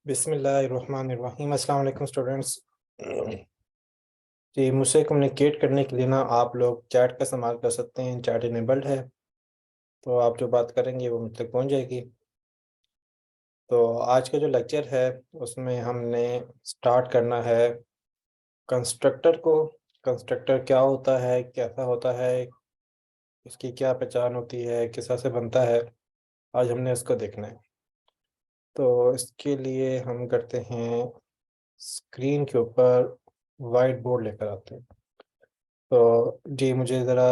बिस्मिल्लाहिर्रहमानिर्रहीम। अस्सलाम वालेकुम स्टूडेंट्स। जी, मुझसे कम्युनिकेट करने के लिए ना आप लोग चैट का इस्तेमाल कर सकते हैं। चैट इनेबल्ड है, तो आप जो बात करेंगे वो मुझ तक पहुंच जाएगी। तो आज का जो लेक्चर है उसमें हमने स्टार्ट करना है कंस्ट्रक्टर को। कंस्ट्रक्टर क्या होता है, कैसा होता है, इसकी क्या पहचान होती है, किस तरह से बनता है, आज हमने इसको देखना है। तो इसके लिए हम करते हैं, स्क्रीन के ऊपर वाइट बोर्ड लेकर आते हैं। तो जी मुझे ज़रा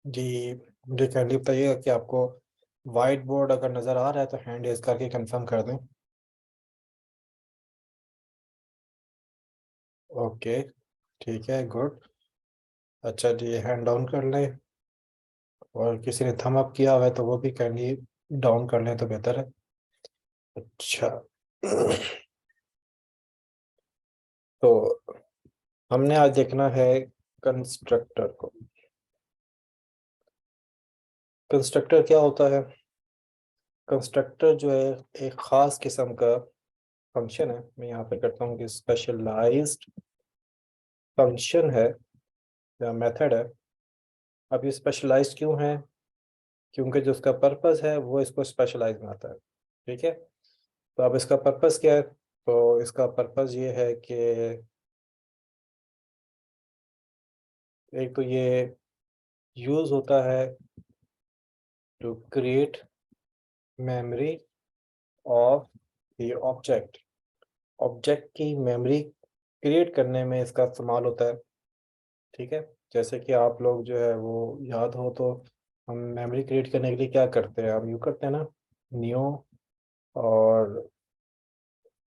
जी मुझे काइंडली बताइएगा कि आपको वाइट बोर्ड अगर नज़र आ रहा है तो हैंड रेज करके कंफर्म कर दें। ओके, ठीक है, गुड। अच्छा जी, हैंड डाउन कर लें, और किसी ने थम अप किया हुआ है तो वो भी काइंडली डाउन कर लें तो बेहतर है। अच्छा। तो हमने आज देखना है कंस्ट्रक्टर को। कंस्ट्रक्टर क्या होता है? कंस्ट्रक्टर जो है एक ख़ास किस्म का फंक्शन है। मैं यहाँ पे करता हूँ कि स्पेशलाइज्ड फंक्शन है या मेथड है। अब ये स्पेशलाइज्ड क्यों है? क्योंकि जो उसका पर्पस है वो इसको स्पेशलाइज बनाता है। ठीक है, तो अब इसका पर्पस क्या है? तो इसका पर्पस ये है कि एक तो ये यूज़ होता है to create memory of the object. Object की मेमोरी क्रिएट करने में इसका इस्तेमाल होता है। ठीक है, जैसे कि आप लोग जो है वो याद हो तो हम मेमोरी क्रिएट करने के लिए क्या करते हैं, हम यूँ करते हैं ना, न्यू, और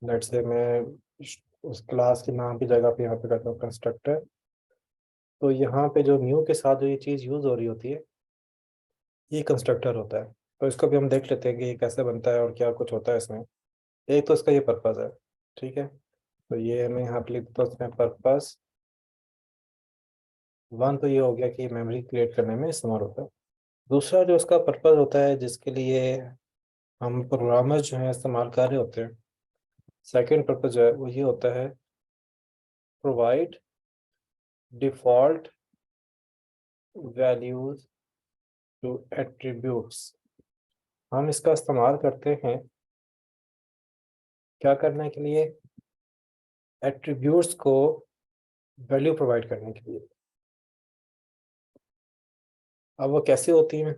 लेट्स से मैं उस क्लास के नाम की जगह पे यहाँ पे करता हूँ कंस्ट्रक्टर। तो यहाँ पे जो न्यू के साथ जो ये चीज़ यूज़ हो रही होती है, ये कंस्ट्रक्टर होता है। तो इसको भी हम देख लेते हैं कि ये कैसे बनता है और क्या कुछ होता है इसमें। एक तो इसका ये पर्पज़ है। ठीक है, तो ये मैं यहाँ पे लिख देता हूँ, इसमें पर्पज़ वन तो ये हो गया कि मेमोरी क्रिएट करने में इस्तेमाल होता है। दूसरा जो इसका पर्पज़ होता है जिसके लिए हम प्रोग्रामर्स जो हैं इस्तेमाल कर रहे होते हैं, सेकंड पर्पज़ जो है वो ये होता है, provide default values to attributes. हम इसका इस्तेमाल करते हैं क्या करने के लिए? एट्रीब्यूट्स को वैल्यू प्रोवाइड करने के लिए। अब वो कैसे होती हैं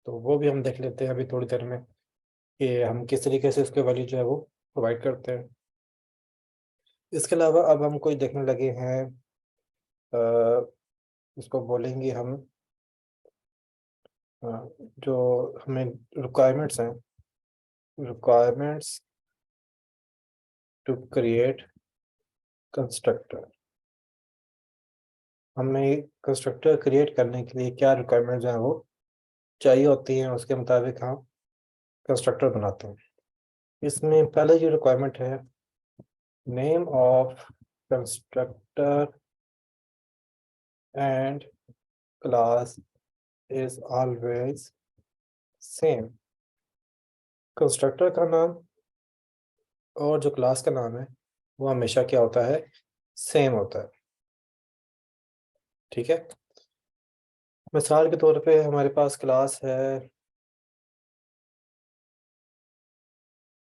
तो वो भी हम देख लेते हैं अभी थोड़ी देर में, कि हम किस तरीके से उसके वैल्यू जो है वो प्रोवाइड करते हैं। इसके अलावा अब हम कोई देखने लगे हैं, इसको बोलेंगे हम, अ, जो हमें रिक्वायरमेंट्स हैं, रिक्वायरमेंट्स टू क्रिएट कंस्ट्रक्टर। हमें कंस्ट्रक्टर क्रिएट करने के लिए क्या रिक्वायरमेंट जो है वो चाहिए होती हैं, उसके मुताबिक हम कंस्ट्रक्टर बनाते हैं। इसमें पहले जो रिक्वायरमेंट है, name of constructor and class is always same. Constructor का नाम और जो क्लास का नाम है वो हमेशा क्या होता है, सेम होता है। ठीक है, मिसाल के तौर पे हमारे पास क्लास है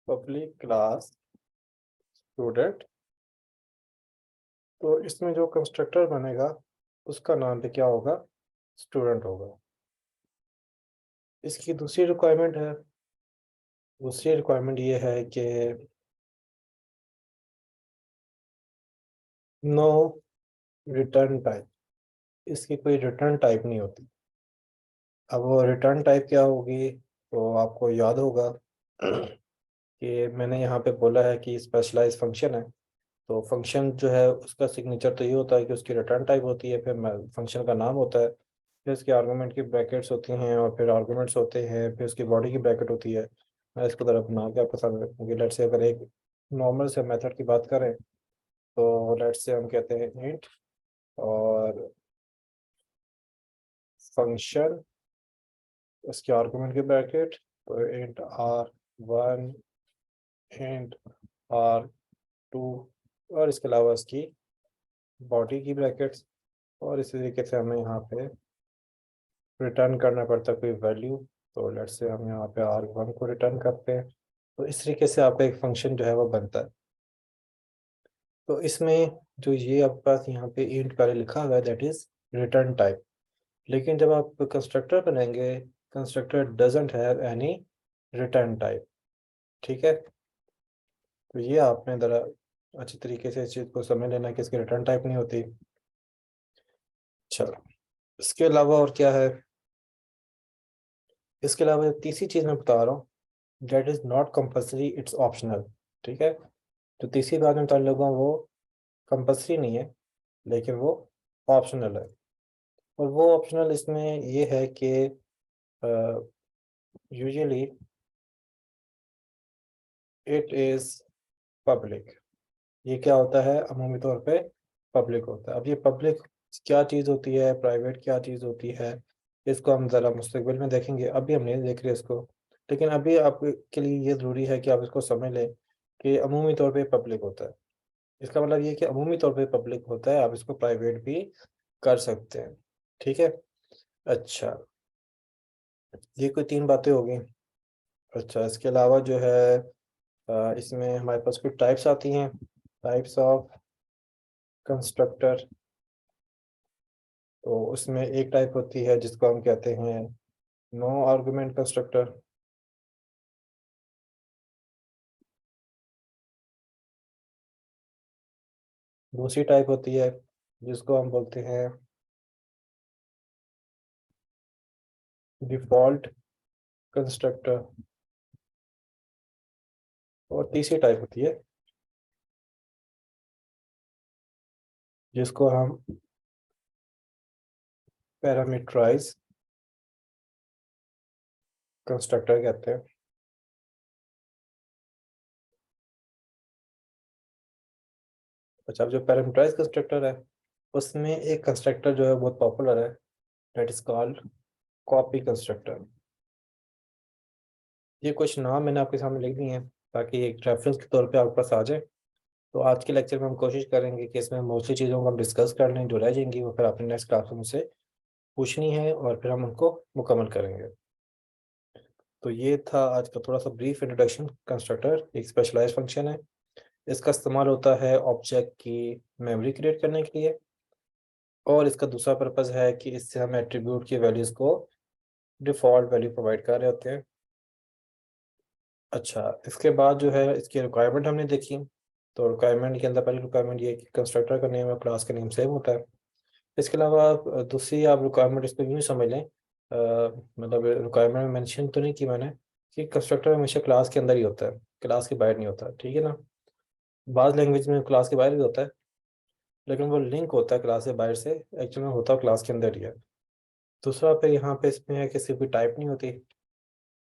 पब्लिक क्लास स्टूडेंट। तो इसमें जो कंस्ट्रक्टर बनेगा उसका नाम भी क्या होगा, स्टूडेंट होगा। इसकी दूसरी रिक्वायरमेंट है, दूसरी रिक्वायरमेंट ये है कि नो रिटर्न टाइप। इसकी कोई रिटर्न टाइप नहीं होती। अब वो रिटर्न टाइप क्या होगी, तो आपको याद होगा कि मैंने यहाँ पे बोला है कि स्पेशलाइज फंक्शन है। तो फंक्शन जो है उसका सिग्नेचर तो ये होता है कि उसकी रिटर्न टाइप होती है, फिर फंक्शन का नाम होता है, फिर उसके आर्गूमेंट की ब्रैकेट्स होती हैं, और फिर आर्गूमेंट्स होते हैं, फिर उसकी बॉडी की ब्रैकेट होती है। मैं इसको ज़रा बना के आपके सामने रखूँगी। लेट्स से अगर एक नॉर्मल से मेथड की बात करें, तो लेट्स से हम कहते हैं इंट, और फंक्शन इसके आर्गुमेंट के ब्रैकेट, तो इंट R1, इंट R2, और इसके अलावा इसकी बॉडी की ब्रैकेट्स। और इसी तरीके से हमें यहाँ पे रिटर्न करना पड़ता है कोई वैल्यू। तो लेट्स से हम यहाँ पे R1 को रिटर्न करते हैं। तो इस तरीके से आपका एक फंक्शन जो है वो बनता है। तो इसमें जो ये आपके पास यहाँ पे इंट पहले लिखा हुआ है दैट इज रिटर्न टाइप, लेकिन जब आप कंस्ट्रक्टर बनाएंगे, constructor doesn't have any return type. ठीक है, तो ये आपने ज़रा अच्छी तरीके से इस चीज़ को समझ लेना कि इसकी रिटर्न टाइप नहीं होती। चलो, इसके अलावा और क्या है? इसके अलावा तीसरी चीज़ मैं बता रहा हूँ, that is not compulsory, it's optional. ठीक है, तो तीसरी बात मैं बता लूँगा वो कंपल्सरी नहीं है, लेकिन वो ऑप्शनल है। और वो ऑप्शनल इसमें ये है कि यूजुअली इट इज़ पब्लिक। ये क्या होता है? अमूमी तौर पे पब्लिक होता है। अब ये पब्लिक क्या चीज़ होती है, प्राइवेट क्या चीज़ होती है, इसको हम ज़रा मुस्तकबिल में देखेंगे, अभी हम नहीं देख रहे इसको। लेकिन अभी आपके लिए ये ज़रूरी है कि आप इसको समझ लें कि अमूमी तौर पे पब्लिक होता है। इसका मतलब ये कि अमूमी तौर पे पब्लिक होता है, आप इसको प्राइवेट भी कर सकते हैं। ठीक है, अच्छा, ये कोई तीन बातें हो गई। अच्छा, इसके अलावा जो है इसमें हमारे पास कुछ टाइप्स आती हैं, टाइप्स ऑफ कंस्ट्रक्टर। तो उसमें एक टाइप होती है जिसको हम कहते हैं नो आर्गुमेंट कंस्ट्रक्टर। दूसरी टाइप होती है जिसको हम बोलते हैं डिफॉल्ट कंस्ट्रक्टर। और तीसरी टाइप होती है जिसको हम पैरामीटराइज कंस्ट्रक्टर कहते हैं। अच्छा, अब जो पैरामीटराइज कंस्ट्रक्टर है उसमें एक कंस्ट्रक्टर जो है बहुत पॉपुलर है, that is called copy constructor. ये कुछ नाम मैंने आपके सामने लिख दिए हैं ताकि एक रेफरेंस के तौर पे आपके पास आ जाए। तो आज के लेक्चर में हम कोशिश करेंगे कि इसमें मोस्टली चीज़ों को हम डिस्कस कर लें, जो रह जाएंगी वो फिर आपने नेक्स्ट क्लास में मुझसे पूछनी है और फिर हम उनको मुकम्मल करेंगे। तो ये था आज का थोड़ा सा ब्रीफ इंट्रोडक्शन। कंस्ट्रक्टर एक स्पेशलाइज्ड फंक्शन है, इसका इस्तेमाल होता है ऑब्जेक्ट की मेमोरी क्रिएट करने के लिए, और इसका दूसरा पर्पज़ है कि इससे हम एट्रीब्यूट की वैल्यूज़ को डिफ़ॉल्ट वैल्यू प्रोवाइड कर रहे होते हैं। अच्छा, इसके बाद जो है इसकी रिक्वायरमेंट हमने देखी। तो रिक्वायरमेंट के अंदर पहली रिक्वायरमेंट ये है कि कंस्ट्रक्टर का नेम और क्लास का नेम सेम होता है। इसके अलावा दूसरी आप रिक्वायरमेंट इसको यूँ समझ लें, मतलब रिक्वायरमेंट में मेंशन तो नहीं की मैंने कि कंस्ट्रक्टर हमेशा क्लास के अंदर ही होता है, क्लास के बाहर नहीं होता। ठीक है ना, बाज़ लैंग्वेज में क्लास के बाहर भी होता है, लेकिन वो लिंक होता है क्लास के बाहर से, एक्चुअल में होता है क्लास के अंदर ही है। दूसरा पे यहाँ पे इसमें है कि सिर्फ भी टाइप नहीं होती।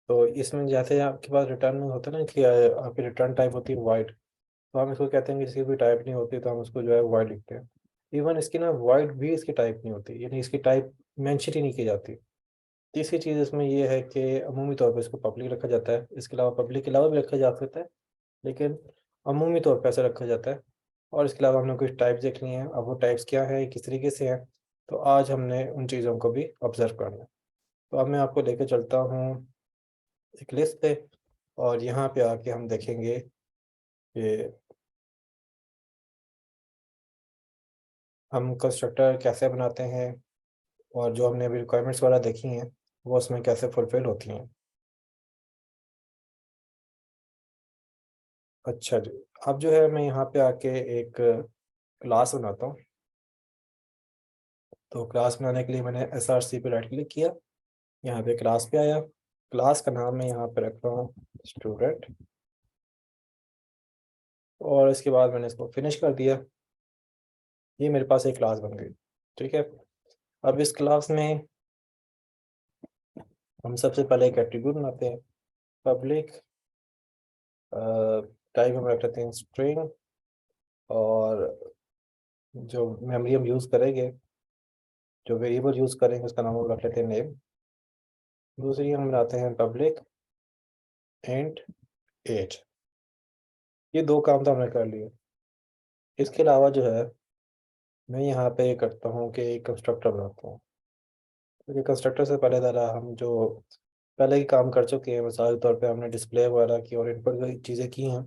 तो इसमें जैसे आपके पास रिटर्न में होता है ना कि आपकी रिटर्न टाइप होती है वाइड, तो हम इसको कहते हैं कि जिसकी भी टाइप नहीं होती तो हम उसको जो है वाइड लिखते हैं। इवन इसकी ना वाइड भी इसकी टाइप नहीं होती, यानी इसकी टाइप मेंशन ही नहीं की जाती। तीसरी चीज़ इसमें ये है कि अमूमी तौर पर इसको पब्लिक रखा जाता है, इसके अलावा पब्लिक के अलावा भी रखा जा सकता है, लेकिन अमूमी तौर पर ऐसा रखा जाता है। और इसके अलावा हमने कुछ टाइप्स देख लिए हैं, अब वो टाइप्स क्या है, किस तरीके से हैं, तो आज हमने उन चीज़ों को भी ऑब्जर्व करना है। तो अब मैं आपको लेकर चलता हूँ एक लिस्ट पे, और यहाँ पे आके हम देखेंगे कि हम कंस्ट्रक्टर कैसे बनाते हैं, और जो हमने अभी रिक्वायरमेंट्स वाला देखी हैं वो उसमें कैसे फुलफिल होती हैं। अच्छा जी, अब जो है मैं यहाँ पे आके एक क्लास बनाता हूँ। तो क्लास बनाने के लिए मैंने SRC पे राइट क्लिक किया, यहाँ पे क्लास पे आया, क्लास का नाम मैं यहाँ पे रख रहा हूँ स्टूडेंट, और इसके बाद मैंने इसको फिनिश कर दिया। ये मेरे पास एक क्लास बन गई। ठीक है, अब इस क्लास में हम सबसे पहले एक एट्रीब्यूट बनाते हैं, पब्लिक टाइप हम रख लेते हैं स्ट्रिंग, और जो मेमोरी हम यूज़ करेंगे, जो वेरिएबल यूज़ करेंगे उसका नाम हम रख लेते हैं नेम। दूसरी हम बनाते हैं पब्लिक एंड एज। ये दो काम तो हमने कर लिए। इसके अलावा जो है मैं यहाँ पे करता हूँ कि एक कंस्ट्रक्टर बनाता हूँ। क्योंकि कंस्ट्रक्टर से पहले ज़रा हम जो पहले ही काम कर चुके हैं, मिसाल के तौर पे हमने डिस्प्ले वगैरह की और इनपुट की चीज़ें की हैं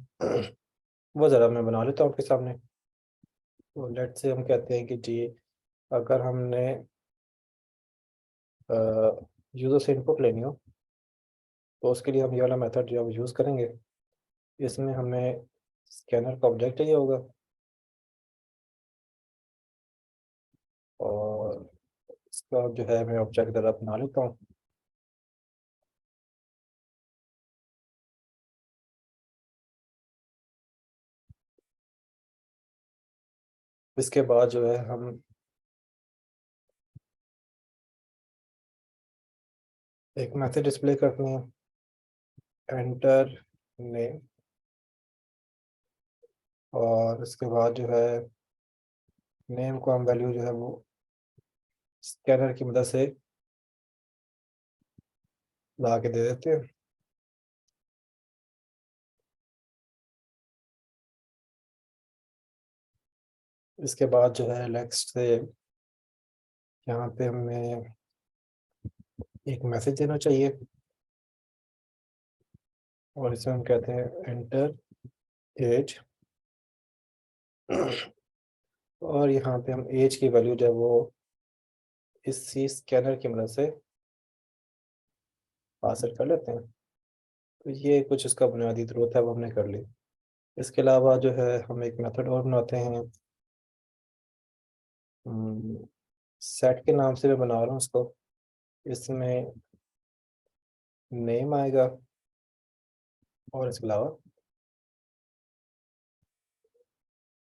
वो ज़रा मैं बना लेता हूँ आपके सामने। तो लेट से हम कहते हैं कि जी अगर हमने यूज़र से इनपुट लेनी हो तो उसके लिए हम ये वाला मेथड जो हम यूज़ करेंगे, इसमें हमें स्कैनर का ऑब्जेक्ट चाहिए होगा और इसका जो है मैं ऑब्जेक्ट ज़रा बना लेता हूँ। इसके बाद जो है हम एक मैसेज डिस्प्ले करते हैं, एंटर नेम, और इसके बाद जो है नेम को हम वैल्यू जो है वो स्कैनर की मदद से ला के दे देते हैं। इसके बाद जो है नेक्स्ट से यहाँ पे हमें एक मैसेज देना चाहिए और इसमें हम कहते हैं एंटर एज और यहाँ पे हम एज की वैल्यू जो है वो इसी स्कैनर की मदद से पास कर लेते हैं। तो ये कुछ इसका बुनियादी ज़रूरत है वो हमने कर ली। इसके अलावा जो है हम एक मेथड और बनाते हैं, सेट के नाम से मैं बना रहा हूँ उसको। इसमें नेम आएगा और इसके अलावा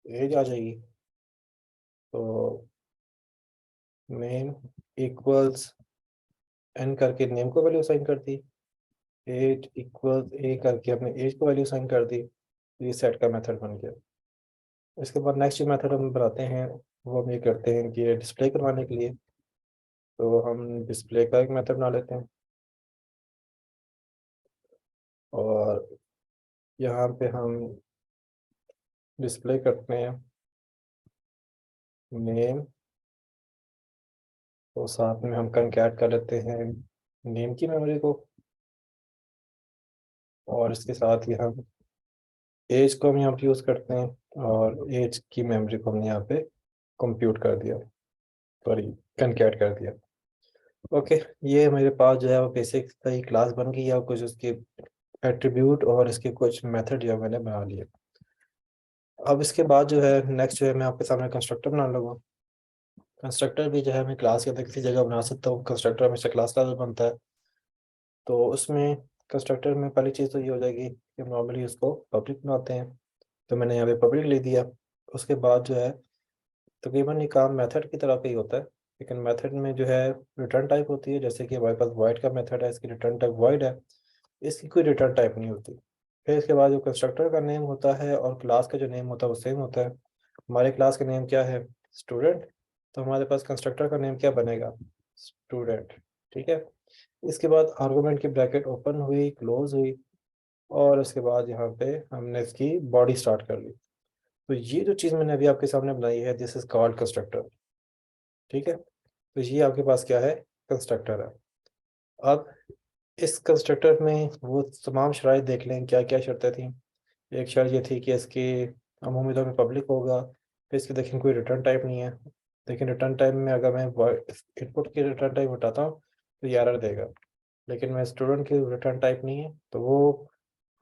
एज आ जाएगी। तो नेम इक्वल्स एन करके नेम को वैल्यू असाइन कर दी, एज इक्वल्स ए करके अपने एज को वैल्यू असाइन कर दी। ये सेट का मेथड बन गया। इसके बाद नेक्स्ट जो मेथड हम बनाते हैं वो हम ये करते हैं कि डिस्प्ले करवाने के लिए तो हम डिस्प्ले का एक मेथड बना लेते हैं और यहाँ पे हम डिस्प्ले करते हैं नेम, तो साथ में हम कंकैट कर लेते हैं नेम की मेमोरी को और इसके साथ ही हम एज को हम यहाँ पे यूज़ करते हैं और एज की मेमोरी को हमने यहाँ पे कंप्यूट कर दिया, सॉरी कंकैट कर दिया। ओके, ये मेरे पास जो है वो बेसिक सही क्लास बन गई है और कुछ उसके एट्रीब्यूट और इसके कुछ मेथड जो है मैंने बना लिए। अब इसके बाद जो है नेक्स्ट जो है मैं आपके सामने कंस्ट्रक्टर बना लूँगा। कंस्ट्रक्टर भी जो है मैं क्लास के अंदर किसी जगह बना सकता हूँ। कंस्ट्रक्टर हमेशा क्लास का बनता है। तो उसमें कंस्ट्रक्टर में पहली चीज़ तो ये हो जाएगी कि हम नॉर्मली उसको पब्लिक बनाते हैं, तो मैंने यहाँ पे पब्लिक लिख दिया। उसके बाद जो है तकरीबन ये काम मेथड की तरह का ही होता है, लेकिन मेथड में जो है रिटर्न टाइप होती है। जैसे कि हमारे पास void का मेथड है, इसकी रिटर्न टाइप void है, इसकी कोई रिटर्न टाइप नहीं होती। फिर इसके बाद जो कंस्ट्रक्टर का नेम होता है और क्लास का जो नेम होता है वो सेम होता है। हमारे क्लास का नेम क्या है, स्टूडेंट, तो हमारे पास कंस्ट्रक्टर का नेम क्या बनेगा, स्टूडेंट। ठीक है। इसके बाद आर्गूमेंट की ब्रैकेट ओपन हुई, क्लोज हुई और उसके बाद यहाँ पे हमने इसकी बॉडी स्टार्ट कर ली। तो ये जो चीज़ मैंने अभी आपके सामने बनाई है दिस इज कॉल्ड कंस्ट्रक्टर। ठीक है। तो ये आपके पास क्या है, कंस्ट्रक्टर है। अब इस कंस्ट्रक्टर में वो तमाम शराइत देख लें क्या क्या शर्तें थी। एक शर्त ये थी कि इसकी अमूमी तौर पर पब्लिक होगा। फिर इसकी देखें कोई रिटर्न टाइप नहीं है, लेकिन रिटर्न टाइप में अगर मैं इनपुट की रिटर्न टाइप हटाता हूँ तो ये एरर देगा। लेकिन मैं स्टूडेंट की रिटर्न टाइप नहीं है, तो वो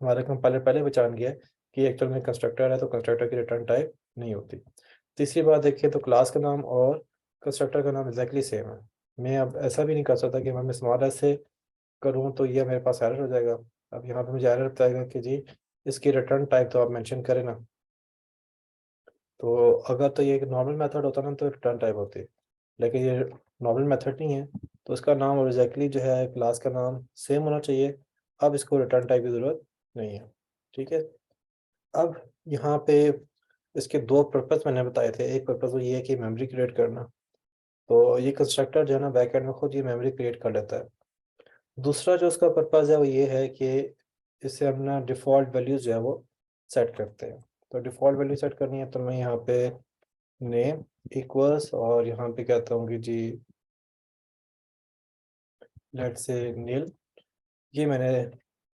हमारे कंपाइलर पहले पहचान गया है कि एक्चुअल में कंस्ट्रक्टर है तो कंस्ट्रक्टर की रिटर्न टाइप नहीं होती। तीसरी बात देखिए तो क्लास का नाम और कंस्ट्रक्टर का नाम एग्जैक्टली सेम है। मैं अब ऐसा भी नहीं कर सकता कि मैं स्मॉल एस से करूँ तो ये मेरे पास एरर हो जाएगा। अब यहाँ पे मुझे एरर बताएगा कि जी इसकी रिटर्न टाइप तो आप मेंशन करें ना। तो अगर तो ये एक नॉर्मल मेथड होता ना तो रिटर्न टाइप होती, लेकिन ये नॉर्मल मेथड नहीं है, तो इसका नाम और एग्जैक्टली जो है क्लास का नाम सेम होना चाहिए। अब इसको रिटर्न टाइप की ज़रूरत नहीं है। ठीक है। अब यहाँ पे इसके दो पर्पस मैंने बताए थे। एक पर्पस वो ये है कि मेमोरी क्रिएट करना, तो ये कंस्ट्रक्टर जो है ना बैक एंड में खुद ये मेमोरी क्रिएट कर लेता है। दूसरा जो उसका पर्पज़ है वो ये है कि इससे हम ना डिफ़ॉल्ट वैल्यूज़ जो है वो सेट करते हैं। तो डिफ़ॉल्ट वैल्यू सेट करनी है तो मैं यहाँ पे नेम इक्वल्स और यहाँ पे कहता हूँ कि जी लेट्स से नील। ये मैंने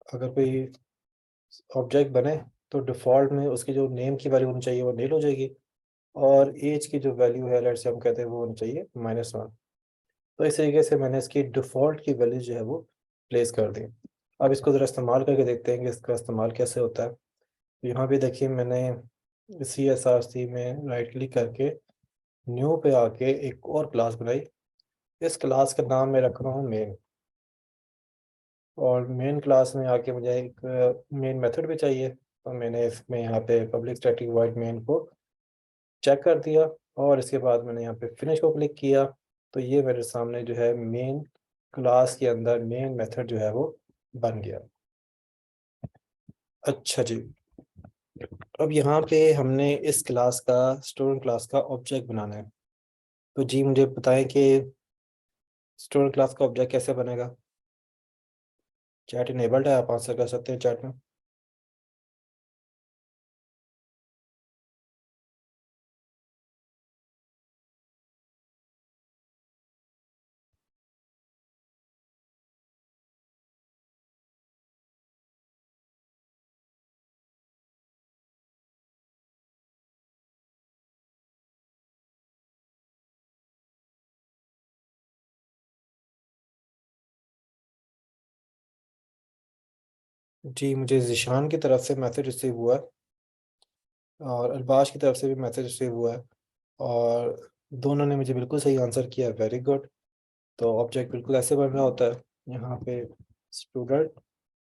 अगर कोई ऑब्जेक्ट बने तो डिफ़ॉल्ट में उसकी जो नेम की वैल्यू होनी चाहिए वो नील हो जाएगी, और एज की जो वैल्यू है लेट्स से हम कहते हैं वो होनी चाहिए -1। तो इस तरीके से मैंने इसकी डिफ़ॉल्ट की वैल्यू जो है वो प्लेस कर दी। अब इसको ज़रा इस्तेमाल करके देखते हैं कि इसका इस्तेमाल कैसे होता है। तो यहाँ पे देखिए मैंने CSRC में राइट क्लिक करके न्यू पे आके एक और क्लास बनाई। इस क्लास का नाम मैं रख रहा हूँ मेन, और मेन क्लास में आके मुझे एक मेन मेथड भी चाहिए। तो मैंने इसमें यहाँ पे पब्लिक स्टैटिक वॉइड मेन को चेक कर दिया, और इसके बाद मैंने यहाँ पे फिनिश को क्लिक किया। तो ये मेरे सामने जो है मेन क्लास के अंदर मेन मेथड जो है वो बन गया। अच्छा जी, अब यहाँ पे हमने इस क्लास का स्टूडेंट क्लास का ऑब्जेक्ट बनाना है। तो जी मुझे बताएं कि स्टूडेंट क्लास का ऑब्जेक्ट कैसे बनेगा। चैट इनेबल्ड है, आप आंसर कर सकते हैं चैट में। जी मुझे ज़िशान की तरफ से मैसेज रिसीव हुआ है, और अल्बाश की तरफ से भी मैसेज रिसीव हुआ है, और दोनों ने मुझे बिल्कुल सही आंसर किया, वेरी गुड। तो ऑब्जेक्ट बिल्कुल ऐसे बन रहा होता है। यहाँ पे स्टूडेंट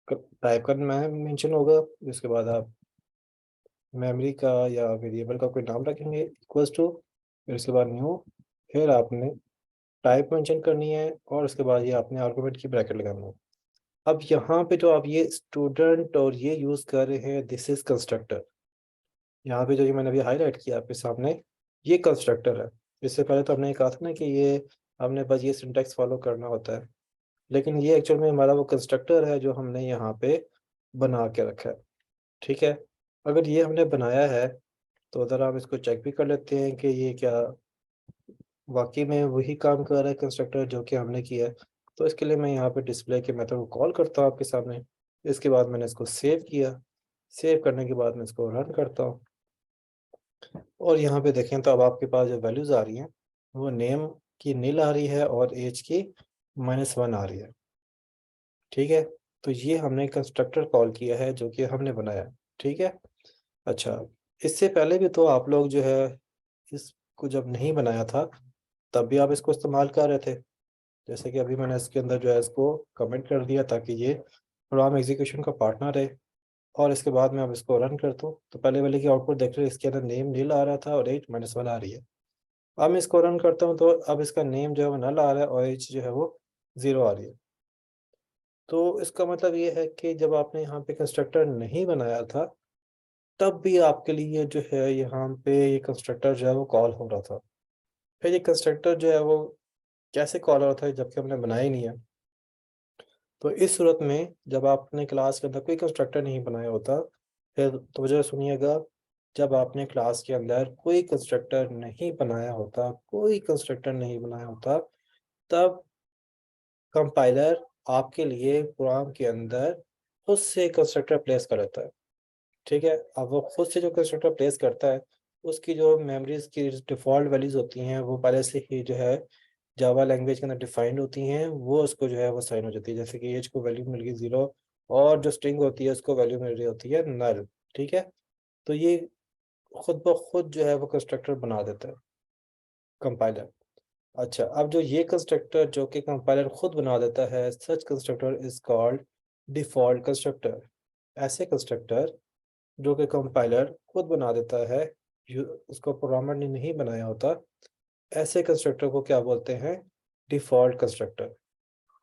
टाइप करना है, मेंशन होगा, उसके बाद आप मेमोरी का या वेरिएबल का कोई नाम रखेंगे इक्वल्स टू, फिर उसके बाद न्यू, फिर आपने टाइप मेंशन करनी है, और उसके बाद ये आपने आर्गुमेंट की ब्रैकेट लगानी है। अब यहाँ पे जो आप ये स्टूडेंट और ये यूज़ कर रहे हैं, दिस इज कंस्ट्रक्टर। यहाँ पे जो ये मैंने अभी हाईलाइट किया आपके सामने, ये कंस्ट्रक्टर है। इससे पहले तो हमने कहा था ना कि ये हमने बस ये सिंटेक्स फॉलो करना होता है, लेकिन ये एक्चुअल में हमारा वो कंस्ट्रक्टर है जो हमने यहाँ पे बना के रखा है। ठीक है, अगर ये हमने बनाया है तो ज़रा हम इसको चेक भी कर लेते हैं कि ये क्या वाकई में वही काम कर रहा है कंस्ट्रक्टर जो कि हमने किया है। तो इसके लिए मैं यहाँ पे डिस्प्ले के मेथड को कॉल करता हूँ आपके सामने। इसके बाद मैंने इसको सेव किया। सेव करने के बाद मैं इसको रन करता हूँ, और यहाँ पे देखें तो अब आपके पास जो वैल्यूज़ आ रही हैं वो नेम की नील आ रही है और एज की -1 आ रही है। ठीक है, तो ये हमने कंस्ट्रक्टर कॉल किया है जो कि हमने बनाया है। ठीक है। अच्छा, इससे पहले भी तो आप लोग जो है इसको जब नहीं बनाया था तब भी आप इसको इस्तेमाल कर रहे थे। जैसे कि अभी मैंने इसके अंदर जो है इसको कमेंट कर दिया ताकि ये प्रोग्राम एग्जीक्यूशन का पार्टनर रहे, और इसके बाद मैं अब इसको रन करता हूँ तो पहले वाले की आउटपुट देख रहे हैं, इसके अंदर नेम नील आ रहा था और एज -1 आ रही है। अब मैं इसको रन करता हूँ तो अब इसका नेम जो है वो नल आ रहा है और एज जो है वो 0 आ रही है। तो इसका मतलब ये है कि जब आपने यहाँ पे कंस्ट्रक्टर नहीं बनाया था तब भी आपके लिए जो है यहाँ पे ये कंस्ट्रक्टर जो है वो कॉल हो रहा था। फिर ये कंस्ट्रक्टर जो है वो कैसे कॉल हो रहा था जबकि हमने बनाया ही नहीं है। तो इस सूरत में जब आपने क्लास के अंदर कोई कंस्ट्रक्टर नहीं बनाया होता, फिर तवज्जो से सुनिएगा, जब आपने क्लास के अंदर कोई कंस्ट्रक्टर नहीं बनाया होता, कोई कंस्ट्रक्टर नहीं बनाया होता, तब कंपाइलर आपके लिए प्रोग्राम के अंदर खुद से कंस्ट्रक्टर प्लेस कर देता है। ठीक है, अब वो खुद से जो कंस्ट्रक्टर प्लेस करता है, उसकी जो मेमोरीज़ की डिफ़ॉल्ट वैल्यूज़ होती हैं, वो पहले से ही जो है जावा लैंग्वेज के अंदर डिफाइंड होती हैं, वो उसको जो है वो साइन हो जाती है। जैसे कि एज को वैल्यू मिल गई 0, और जो स्ट्रिंग होती है उसको वैल्यू मिल रही होती है नल। ठीक है, तो ये खुद ब खुद जो है वो कंस्ट्रक्टर बना देता है कंपाइलर। अच्छा, अब जो ये कंस्ट्रक्टर जो कि कंपाइलर खुद बना देता है, such constructor is called default constructor. ऐसे कंस्ट्रक्टर जो कि कंपाइलर खुद बना देता है, उसको प्रोग्रामर ने नहीं बनाया होता, ऐसे कंस्ट्रक्टर को क्या बोलते हैं, डिफ़ॉल्ट कंस्ट्रक्टर।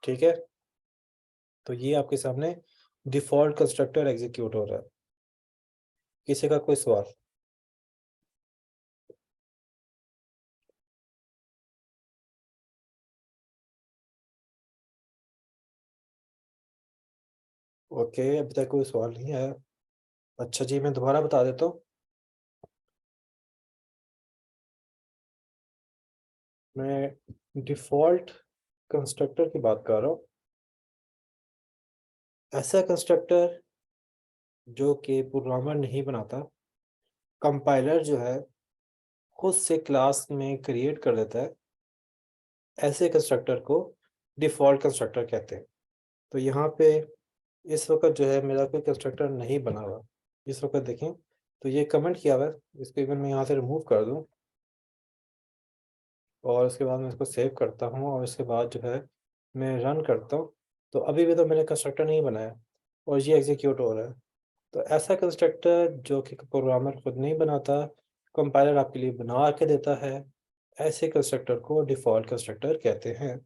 ठीक है, तो ये आपके सामने डिफ़ॉल्ट कंस्ट्रक्टर एग्जीक्यूट हो रहा है। किसी का कोई सवाल? ओके, अभी तक कोई सवाल नहीं आया। अच्छा जी, मैं दोबारा बता देता हूँ। मैं डिफ़ॉल्ट कंस्ट्रक्टर की बात कर रहा हूँ। ऐसा कंस्ट्रक्टर जो कि प्रोग्रामर नहीं बनाता, कंपाइलर जो है खुद से क्लास में क्रिएट कर देता है, ऐसे कंस्ट्रक्टर को डिफ़ॉल्ट कंस्ट्रक्टर कहते हैं। तो यहाँ पे इस वक़्त जो है मेरा कोई कंस्ट्रक्टर नहीं बना हुआ। इस वक़्त देखें तो ये कमेंट किया हुआ है, इसको इवन मैं यहाँ से रिमूव कर दूँ और उसके बाद मैं इसको सेव करता हूँ और उसके बाद जो है मैं रन करता हूँ, तो अभी भी तो मैंने कंस्ट्रक्टर नहीं बनाया और ये एग्ज़ीक्यूट हो रहा है। तो ऐसा कंस्ट्रक्टर जो कि प्रोग्रामर खुद नहीं बनाता, कंपाइलर आपके लिए बना के देता है, ऐसे कंस्ट्रक्टर को डिफ़ॉल्ट कंस्ट्रक्टर कहते हैं।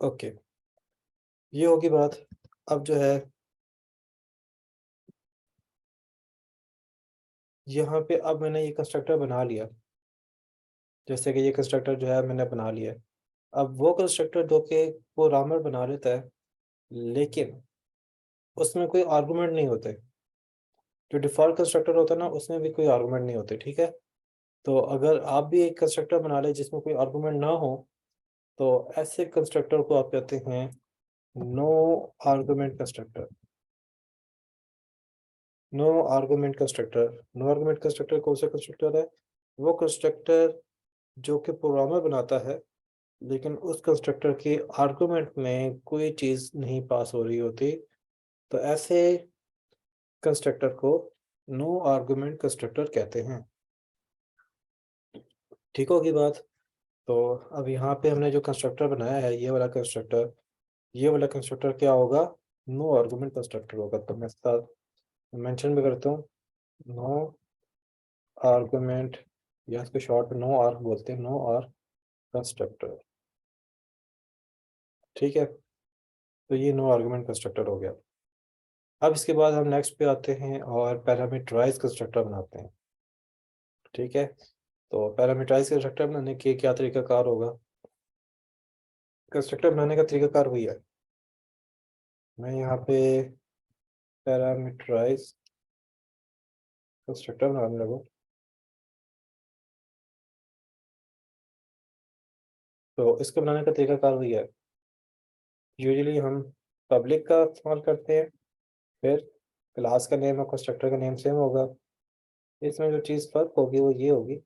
ओके, ये होगी बात। अब जो है यहाँ पे अब मैंने ये कंस्ट्रक्टर बना लिया, जैसे कि ये कंस्ट्रक्टर जो है मैंने बना लिया। अब वो कंस्ट्रक्टर जो कि प्रोग्रामर बना लेता है, लेकिन उसमें कोई आर्गुमेंट नहीं होते। जो डिफ़ॉल्ट कंस्ट्रक्टर होता है ना, उसमें भी कोई आर्गुमेंट नहीं होते, ठीक है? तो अगर आप भी एक कंस्ट्रक्टर बना लें जिसमें कोई आर्गुमेंट ना हो, तो ऐसे कंस्ट्रक्टर को आप कहते हैं no argument constructor. No argument constructor. No argument constructor कौन सा कंस्ट्रक्टर है? वो कंस्ट्रक्टर जो कि प्रोग्रामर बनाता है, लेकिन उस कंस्ट्रक्टर के आर्गुमेंट में कोई चीज़ नहीं पास हो रही होती, तो ऐसे कंस्ट्रक्टर को नो आर्गुमेंट कंस्ट्रक्टर कहते हैं। ठीक होगी बात? तो अब यहाँ पे हमने जो कंस्ट्रक्टर बनाया है, ये वाला कंस्ट्रक्टर क्या होगा? नो आर्गुमेंट कंस्ट्रक्टर होगा। तो मैं इसका मेंशन भी करता हूँ, नो आर्गुमेंट, या इसको शॉर्ट में नो आर्ग बोलते हैं, नो आर्ग कंस्ट्रक्टर। ठीक है, तो ये नो आर्गुमेंट कंस्ट्रक्टर हो गया। अब इसके बाद हम नेक्स्ट पे आते हैं और पैरामीटराइज कंस्ट्रक्टर बनाते हैं। ठीक है, तो पैरामीटराइज कंस्ट्रक्टर बनाने के क्या तरीकाकार होगा? कंस्ट्रक्टर बनाने का तरीकाकार वही है। मैं यहाँ पे पैरामीटराइज कंस्ट्रक्टर बनाने लगा, तो इसको बनाने का तरीकाकार वही है। यूजुअली हम पब्लिक का इस्तेमाल करते हैं, फिर क्लास का नेम और कंस्ट्रक्टर का नेम सेम होगा। इसमें जो चीज़ फ़र्क होगी वो ये होगी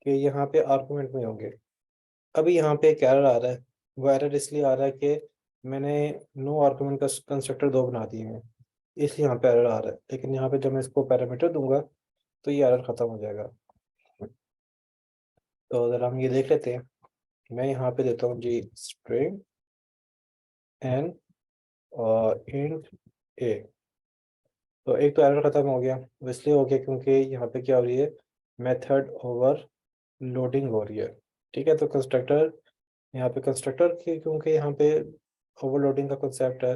कि यहाँ पे आर्गुमेंट में होंगे। अभी यहाँ पे एक एरर आ रहा है, वो एरर इसलिए आ रहा है कि मैंने नो आर्गुमेंट का कंस्ट्रक्टर 2 बना दिए हैं, इसलिए यहाँ पे एरर आ रहा है। लेकिन यहाँ पे जब मैं इसको पैरामीटर दूँगा, तो ये एरर ख़त्म हो जाएगा। तो ज़रा हम ये देख लेते हैं। मैं यहाँ पे देता हूँ जी स्ट्रिंग एन और इंट ए। तो एक तो एरर ख़त्म हो गया, वो इसलिए हो गया क्योंकि यहाँ पे क्या हो रही है, मेथड ओवरलोडिंग हो रही है। ठीक है, तो कंस्ट्रक्टर, यहाँ पे कंस्ट्रक्टर की क्योंकि यहाँ पे ओवरलोडिंग का कंसेप्ट है,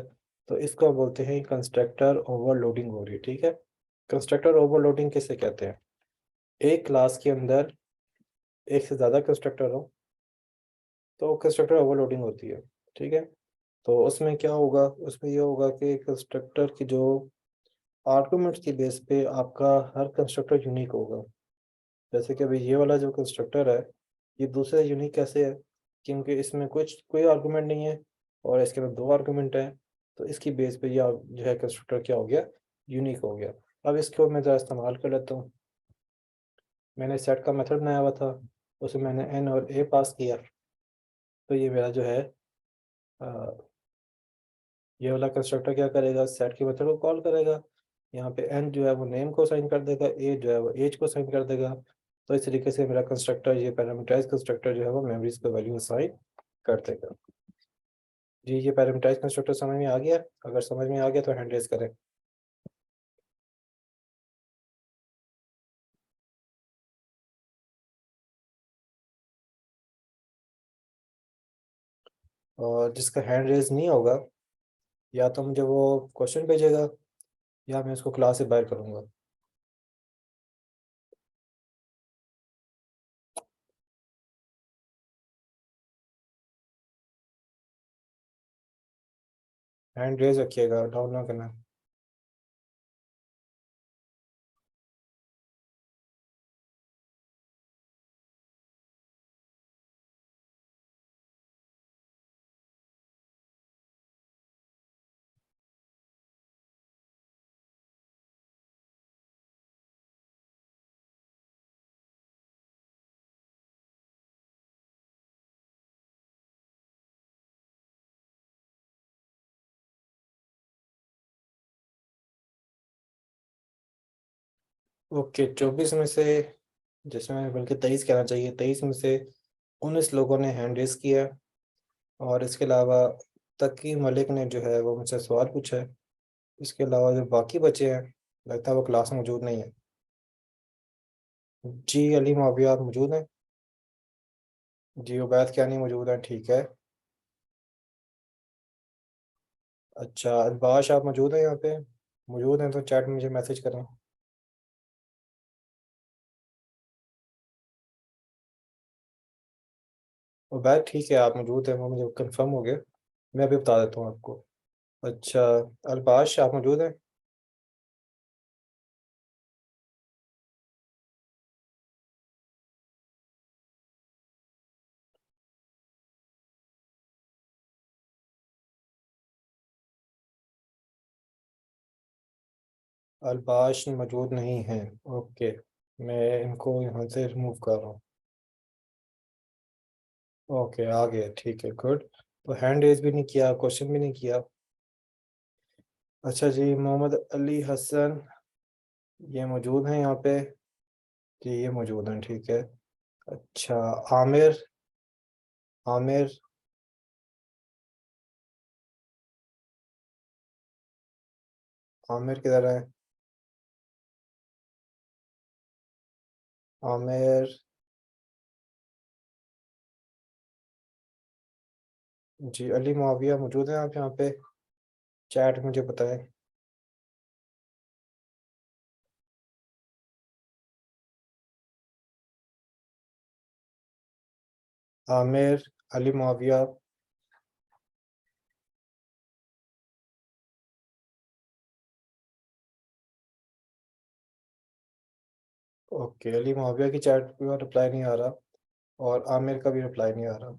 तो इसको हम बोलते हैं कंस्ट्रक्टर ओवरलोडिंग हो रही है। ठीक है, कंस्ट्रक्टर ओवरलोडिंग किसे कहते हैं? एक क्लास के अंदर एक से ज़्यादा कंस्ट्रक्टर हो, तो कंस्ट्रक्टर ओवरलोडिंग होती है। ठीक है, तो उसमें क्या होगा, उसमें ये होगा कि कंस्ट्रक्टर की जो आर्गुमेंट्स की बेस पे आपका हर कंस्ट्रक्टर यूनिक होगा। जैसे कि अभी ये वाला जो कंस्ट्रक्टर है, ये दूसरा यूनिक कैसे है? क्योंकि इसमें कुछ कोई आर्गुमेंट नहीं है और इसके अंदर 2 आर्गुमेंट हैं, तो इसकी बेस पे ये जो है कंस्ट्रक्टर क्या हो गया, यूनिक हो गया। अब इसको मैं ज़रा इस्तेमाल कर लेता हूँ। मैंने सेट का मेथड बनाया हुआ था, उसमें मैंने एन और ए पास किया, तो ये मेरा जो है अ, ये वाला कंस्ट्रक्टर क्या करेगा, सेट के मेथड को कॉल करेगा। यहाँ पे एन जो है वो नेम को साइन कर देगा, ए जो है वो एज को साइन कर देगा। तो इस तरीके से मेरा कंस्ट्रक्टर, ये पैरामीटराइज कंस्ट्रक्टर जो है वो मेमोरीज को वैल्यू असाइन कर देगा। जी, ये पैरामीटराइज कंस्ट्रक्टर समझ में आ गया? अगर समझ में आ गया तो हैंड रेज़ करें। और जिसका हैंड रेज़ नहीं होगा, या तो मुझे वो क्वेश्चन भेजेगा या मैं उसको क्लास से बाहर करूँगा। हैंड रेज रखिएगा, डाउन ना करना। ओके, 24 में से, जिसमें बल्कि 23 कहना चाहिए, 23 में से 19 लोगों ने हैंड रेस किया। और इसके अलावा तकी मलिक ने जो है वो मुझसे सवाल पूछा है। इसके अलावा जो बाकी बचे हैं, लगता है वो क्लास में मौजूद नहीं है। जी अली मुआविया, आप मौजूद हैं? जी उबैद क्या नहीं मौजूद हैं, ठीक है। अच्छा अल्बाश, आप मौजूद हैं यहाँ पे? मौजूद हैं तो चैट में मुझे मैसेज करें। उबैद ठीक है, आप मौजूद हैं, वो मुझे कंफर्म हो गया। मैं अभी बता देता हूँ आपको। अच्छा, अल्बाश आप मौजूद हैं? अल्बाश मौजूद नहीं हैं, ओके। मैं इनको यहाँ से रिमूव कर रहा हूँ। ओके आ गए, ठीक है, गुड। तो हैंड रेज भी नहीं किया, क्वेश्चन भी नहीं किया। अच्छा जी, मोहम्मद अली हसन, ये मौजूद हैं यहाँ पे? जी ये मौजूद हैं, ठीक है। अच्छा, आमिर, आमिर, आमिर किधर है? आमिर, जी अली मुआविया मौजूद हैं आप यहाँ पे? चैट मुझे बताएं। आमिर, अली मुआविया। ओके, अली मुआविया की चैट का रिप्लाई नहीं आ रहा, और आमिर का भी रिप्लाई नहीं आ रहा।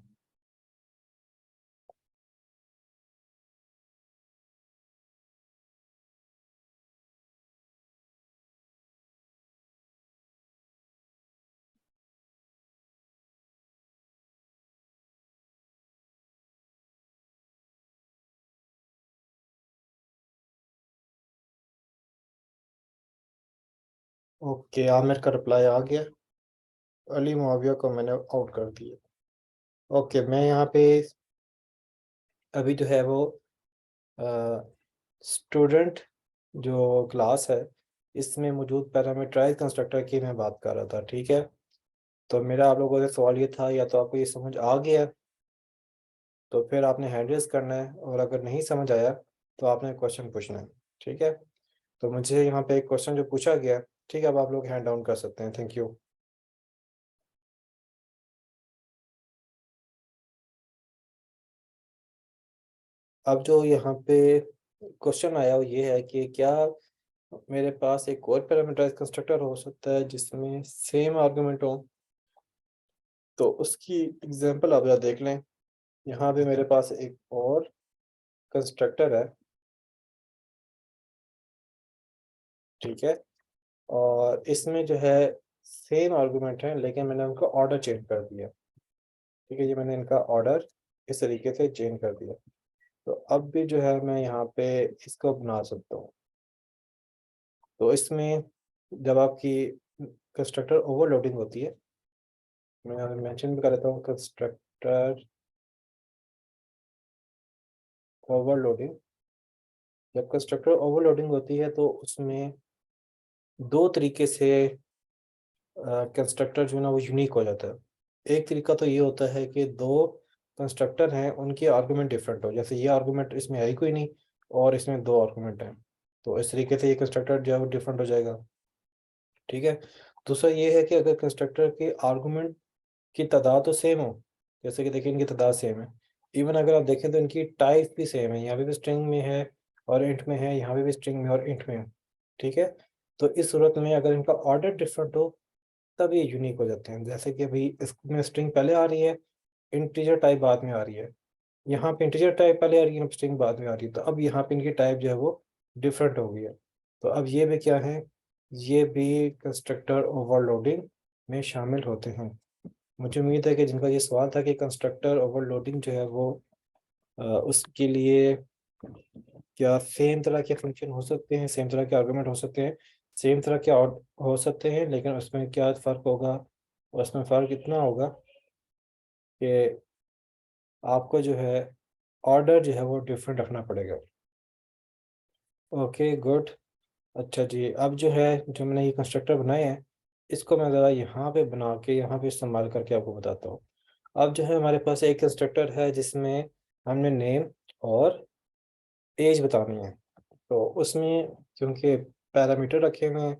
ओके, आमिर का रिप्लाई आ गया। अली मुआविया को मैंने आउट कर दिया। ओके, मैं यहाँ पे अभी जो है वो स्टूडेंट जो क्लास है, इसमें मौजूद पैरामीटराइज कंस्ट्रक्टर की मैं बात कर रहा था, ठीक है। तो मेरा आप लोगों से सवाल ये था, या तो आपको ये समझ आ गया तो फिर आपने हैंड रेज करना है, और अगर नहीं समझ आया तो आपने क्वेश्चन पूछना है, ठीक है। तो मुझे यहाँ पे एक क्वेश्चन जो पूछा गया, ठीक है, अब आप लोग हैंड डाउन कर सकते हैं, थैंक यू। अब जो यहाँ पे क्वेश्चन आया वो ये है कि क्या मेरे पास एक और पैरामीटराइज कंस्ट्रक्टर हो सकता है जिसमें सेम आर्गुमेंट हो? तो उसकी एग्जांपल आप जरा देख लें। यहाँ पे मेरे पास एक और कंस्ट्रक्टर है, ठीक है। और इसमें जो है सेम आर्गुमेंट है, लेकिन मैंने उनका ऑर्डर चेंज कर दिया, ठीक है। ये मैंने इनका ऑर्डर इस तरीके से चेंज कर दिया। तो अब भी जो है मैं यहाँ पे इसको बना सकता हूँ। तो इसमें जब आपकी कंस्ट्रक्टर ओवरलोडिंग होती है, मैं मेंशन भी कर देता हूँ, कंस्ट्रक्टर ओवरलोडिंग। जब कंस्ट्रक्टर ओवरलोडिंग होती है तो उसमें दो तरीके से कंस्ट्रक्टर जो है ना वो यूनिक हो जाता है। एक तरीका तो ये होता है कि दो कंस्ट्रक्टर हैं, उनके आर्गुमेंट डिफरेंट हो, जैसे ये आर्गुमेंट इसमें है ही कोई नहीं, और इसमें दो आर्गुमेंट हैं, तो इस तरीके से ये कंस्ट्रक्टर जो है वो डिफरेंट हो जाएगा, ठीक है। दूसरा ये है कि अगर कंस्ट्रक्टर के आर्गुमेंट की तादाद तो सेम हो, जैसे कि देखिए इनकी तादाद सेम है, इवन अगर आप देखें तो इनकी टाइप भी सेम है, यहाँ पे भी स्ट्रिंग में है और इंट में है, यहाँ पे भी स्ट्रिंग में और इंट में है। ठीक है, तो इस सूरत में अगर इनका ऑर्डर डिफरेंट हो तब ये यूनिक हो जाते हैं। जैसे कि अभी इसमें स्ट्रिंग पहले आ रही है, इंटीजर टाइप बाद में आ रही है, यहाँ पे इंटीजर टाइप पहले आ रही है, स्ट्रिंग बाद में आ रही है, तो अब यहाँ पे इनकी टाइप जो है वो डिफरेंट हो गई है। तो अब ये भी क्या है, ये भी कंस्ट्रक्टर ओवरलोडिंग में शामिल होते हैं। मुझे उम्मीद है कि जिनका ये सवाल था कि कंस्ट्रक्टर ओवरलोडिंग जो है वो उसके लिए क्या सेम तरह के फंक्शन हो सकते हैं, सेम तरह के आर्गुमेंट हो सकते हैं, सेम तरह के आउट हो सकते हैं, लेकिन उसमें क्या फ़र्क होगा, उसमें फ़र्क इतना होगा कि आपको जो है ऑर्डर जो है वो डिफरेंट रखना पड़ेगा। Okay good. अच्छा जी, अब जो है जो मैंने ये कंस्ट्रक्टर बनाए हैं इसको मैं ज़रा यहाँ पे बना के यहाँ पे इस्तेमाल करके आपको बताता हूँ। अब जो है हमारे पास एक कंस्ट्रक्टर है जिसमें हमने नेम और एज बतानी है। तो उसमें क्योंकि पैरामीटर रखे हुए हैं,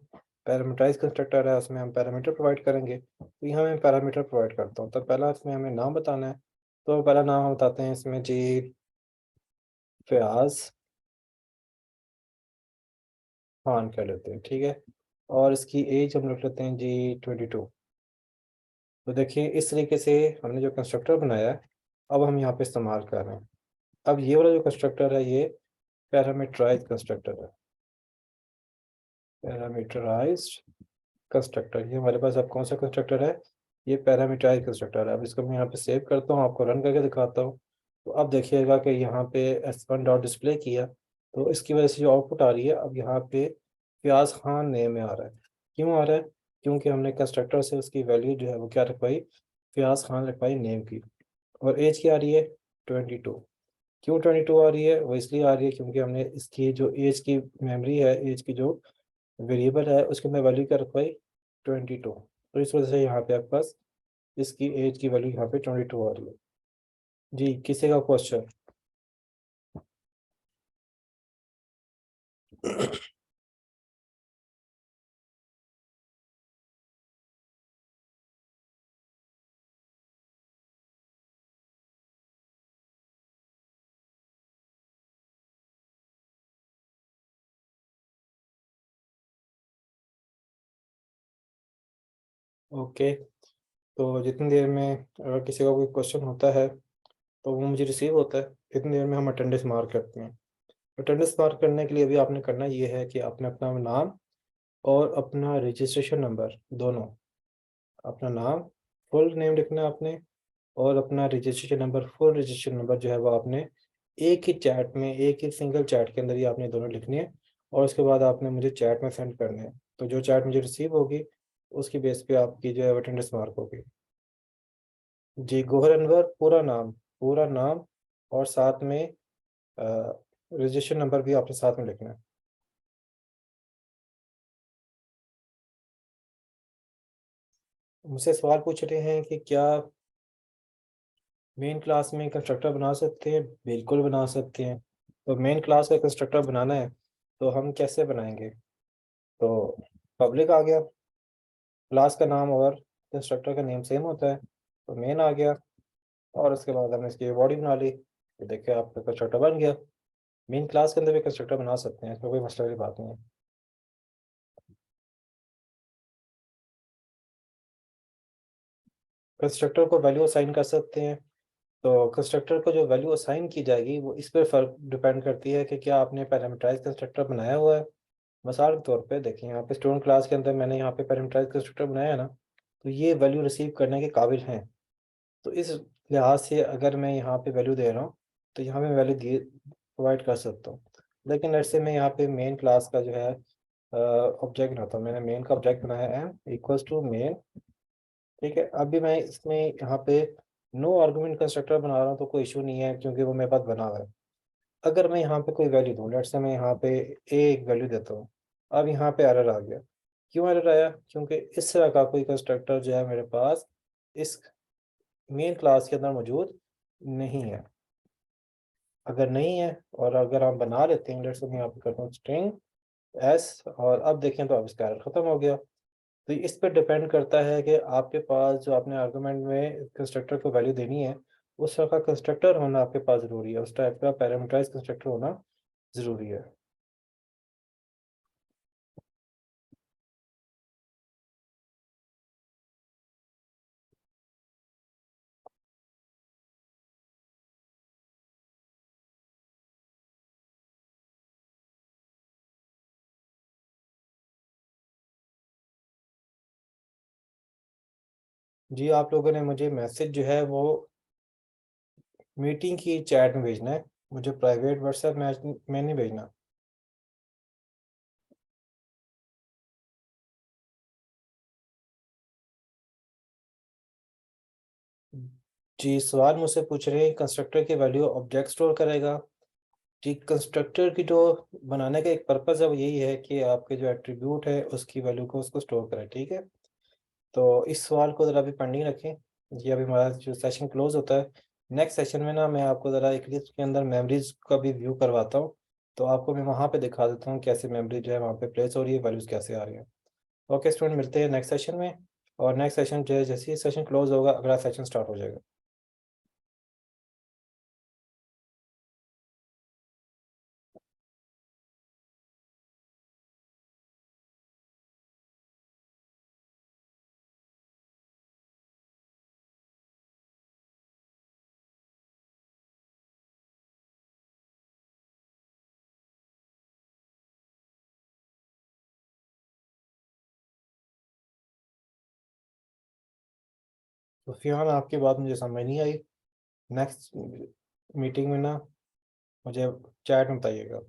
पैरामीटराइज कंस्ट्रक्टर है, उसमें हम पैरामीटर प्रोवाइड करेंगे, तो यहाँ मैं पैरामीटर प्रोवाइड करता हूँ। तो पहला इसमें हमें नाम बताना है, तो पहला नाम हम बताते हैं इसमें जी फयाज खान कर लेते हैं। ठीक है, और इसकी एज हम रख लेते हैं जी 22। तो देखिए इस तरीके से हमने जो कंस्ट्रक्टर बनाया है अब हम यहाँ पे इस्तेमाल कर रहे हैं। अब ये वाला जो कंस्ट्रक्टर है ये पैरामीटराइज कंस्ट्रक्टर है, पैरामीटराइज्ड कंस्ट्रक्टर। ये हमारे पास अब कौन सा कंस्ट्रक्टर है, ये पैरामीटराइज कंस्ट्रक्टर है। अब इसको मैं यहाँ पे सेव करता हूँ, आपको रन करके दिखाता हूँ। तो अब देखिएगा कि यहाँ पे S1 डॉट डिस्प्ले किया, तो इसकी वजह से जो आउटपुट आ रही है अब यहाँ पे फयाज खान नेम में आ रहा है। क्यों आ रहा है, क्योंकि हमने कंस्ट्रक्टर से उसकी वैल्यू जो है वो क्या रखवाई, फयाज खान रखवाई नेम की। और एज क्या आ रही है 22। क्यों 22 आ रही है, वो इसलिए आ रही है क्योंकि हमने इसकी जो एज की मेमोरी है, एज की जो वेरिएबल है उसके अंदर वैल्यू क्या रखवाई 22। तो इस वजह से यहाँ पे आपके पास इसकी एज की वैल्यू यहाँ पे 22 आ रही है। जी किसी का क्वेश्चन? ओके, तो जितनी देर में अगर किसी का कोई क्वेश्चन होता है तो वो मुझे रिसीव होता है, इतनी देर में हम अटेंडेंस मार्क करते हैं। अटेंडेंस मार्क करने के लिए भी आपने करना ये है कि आपने अपना नाम और अपना रजिस्ट्रेशन नंबर दोनों, अपना नाम फुल नेम लिखना है आपने, और अपना registration number full registration number जो है वो आपने एक ही चैट में, एक ही सिंगल चैट के अंदर ही आपने दोनों लिखनी है। और उसके बाद आपने मुझे चैट में सेंड करने हैं, तो जो चैट मुझे रिसीव होगी उसकी बेस पे आपकी जो है अटेंडेंस मार्क होगी। जी गोहर अनवर, पूरा नाम, पूरा नाम, और साथ में रजिस्ट्रेशन नंबर भी आपने साथ में लिखना है। मुझसे सवाल पूछ रहे हैं कि क्या मेन क्लास में कंस्ट्रक्टर बना सकते हैं, बिल्कुल बना सकते हैं। तो मेन क्लास का कंस्ट्रक्टर बनाना है तो हम कैसे बनाएंगे, तो पब्लिक आ गया, क्लास का नाम और कंस्ट्रक्टर का नेम सेम होता है, तो मेन आ गया, और उसके बाद हमने इसकी बॉडी बना ली, तो देखिए आपका कंस्ट्रक्टर बन गया। मेन क्लास के अंदर भी कंस्ट्रक्टर बना सकते हैं, इसमें कोई मसला की बात नहीं है। कंस्ट्रक्टर को वैल्यू असाइन कर सकते हैं, तो कंस्ट्रक्टर को जो वैल्यू असाइन की जाएगी वो इस पर फर्क डिपेंड करती है कि क्या आपने पैरामीटराइज कंस्ट्रक्टर बनाया हुआ है। मिसाल के तौर पे देखिए यहाँ पे स्टूडेंट क्लास के अंदर मैंने यहाँ पे पैरामीटराइज कंस्ट्रक्टर बनाया है ना, तो ये वैल्यू रिसीव करने के काबिल हैं। तो इस लिहाज से अगर मैं यहाँ पे वैल्यू दे रहा हूँ तो यहाँ पे वैल्यू दिए प्रोवाइड कर सकता हूँ। लेकिन लेट्स से मैं यहाँ पे मेन क्लास का जो है ऑब्जेक्ट बनाता हूँ, मैंने मेन का ऑब्जेक्ट बनाया एम इक्वल्स टू मेन। ठीक है, अभी मैं इसमें यहाँ पे नो आर्गुमेंट कंस्ट्रक्टर बना रहा हूँ तो कोई इशू नहीं है क्योंकि वो मेरे पास बना हुआ है। अगर मैं यहाँ पे कोई वैल्यू दूँ, लेट्स से मैं यहाँ पे ए एक वैल्यू देता हूँ, अब यहाँ पे एरर आ गया। क्यों एरर आया, क्योंकि इस तरह का कोई कंस्ट्रक्टर जो है मेरे पास इस मेन क्लास के अंदर मौजूद नहीं है। अगर नहीं है और अगर आप बना लेते हैं, लेट्स से मैं यहाँ पे करता हूँ स्ट्रिंग एस, और अब देखें तो अब इसका एरर खत्म हो गया। तो इस पर डिपेंड करता है कि आपके पास जो आपने आर्गुमेंट में कंस्ट्रक्टर को वैल्यू देनी है उस तरह का कंस्ट्रक्टर होना आपके पास ज़रूरी है, उस टाइप का पैरामीटराइज़्ड कंस्ट्रक्टर होना ज़रूरी है। जी, आप लोगों ने मुझे मैसेज जो है वो मीटिंग की चैट में भेजना है, मुझे प्राइवेट व्हाट्सएप में नहीं भेजना। जी, सवाल मुझसे पूछ रहे हैं कंस्ट्रक्टर की वैल्यू ऑब्जेक्ट स्टोर करेगा। जी, कंस्ट्रक्टर की जो बनाने का एक पर्पज़ है वो यही है कि आपके जो एट्रीब्यूट है उसकी वैल्यू को उसको स्टोर करें, ठीक है? तो इस सवाल को ज़रा अभी पेंडिंग रखें। जी, अभी हमारा जो सेशन क्लोज़ होता है, नेक्स्ट सेशन में ना मैं आपको ज़रा एक लिस्ट के अंदर मेमोरीज़ का भी व्यू करवाता हूँ। तो आपको मैं वहाँ पे दिखा देता हूँ कैसे मेमोरी जो है वहाँ पे प्लेस हो रही है, वैल्यूज़ कैसे आ रही हैं। ओके स्टूडेंट, मिलते हैं नेक्स्ट सेशन में, और नेक्स्ट सेशन जो है जैसे ही सेशन क्लोज़ होगा अगला सेशन स्टार्ट हो जाएगा। तो फ़िलहाल आपकी बात मुझे समझ नहीं आई। नेक्स्ट मीटिंग में ना मुझे चैट में बताइएगा।